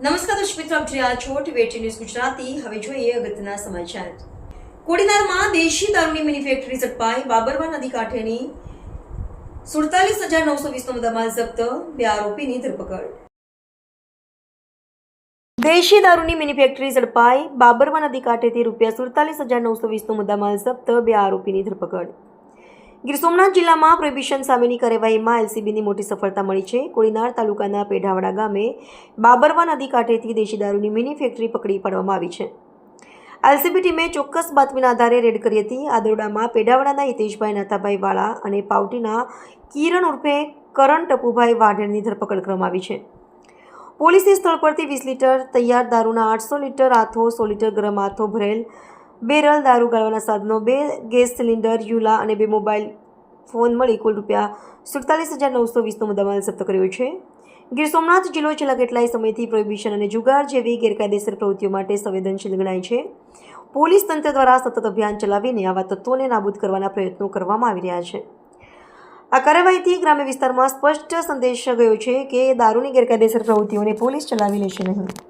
નમસ્કાર દર્શક મિત્રો, આપ જોઈ રહ્યા છો ટીવી ન્યૂઝ ગુજરાતી। હવે જોઈએ અગત્યના સમાચાર। કોડીનારમાં દેશી દારૂની મિની ફેક્ટરી ઝડપાઈ। બાબરવા નદી કાંઠેની 47,920નો મુદ્દામાલ જપ્ત। 2 આરોપીની ધરપકડ। દેશી દારૂની મિની ફેક્ટરી ઝડપાઈ। બાબરવા નદી કાંઠેથી ₹47,920નો મુદ્દામાલ જપ્ત। 2 આરોપીની ધરપકડ। ગીર સોમનાથ જિલ્લામાં પ્રોહિબિશન સામેની કાર્યવાહીમાં એલસીબીની મોટી સફળતા મળી છે। કોડીનાર તાલુકાના પેઢાવાડા ગામે બાબરવા નદી કાંઠેથી દેશી દારૂની મિની ફેક્ટરી પકડી પાડવામાં આવી છે। એલસીબી ટીમે ચોક્કસ બાતમીના આધારે રેડ કરી હતી। આ દરોડામાં પેઢાવાડાના હિતેશભાઈ નાથાભાઈ વાળા અને પાવટીના કિરણ ઉર્ફે કરણ ટપુભાઈ વાઢેરની ધરપકડ કરવામાં આવી છે। પોલીસે સ્થળ પરથી 20 લીટર તૈયાર દારૂના 800 લીટર આથો, 100 લીટર ગરમ આથો ભરેલ બેરલ, દારૂ ગાળવાના સાધનો, 2 ગેસ સિલિન્ડર, યુલા અને 2 મોબાઈલ ફોન મળી કુલ ₹47,920નો મુદ્દામાલ જપ્ત કર્યો છે। ગીર સોમનાથ જિલ્લો છેલ્લા કેટલાય સમયથી પ્રોહિબિશન અને જુગાર જેવી ગેરકાયદેસર પ્રવૃત્તિઓ માટે સંવેદનશીલ ગણાય છે। પોલીસ તંત્ર દ્વારા સતત અભિયાન ચલાવીને આવા તત્વોને નાબૂદ કરવાના પ્રયત્નો કરવામાં આવી રહ્યા છે। આ કાર્યવાહીથી ગ્રામ્ય વિસ્તારમાં સ્પષ્ટ સંદેશ ગયો છે કે દારૂની ગેરકાયદેસર પ્રવૃત્તિઓને પોલીસ ચલાવી લેશે નહીં।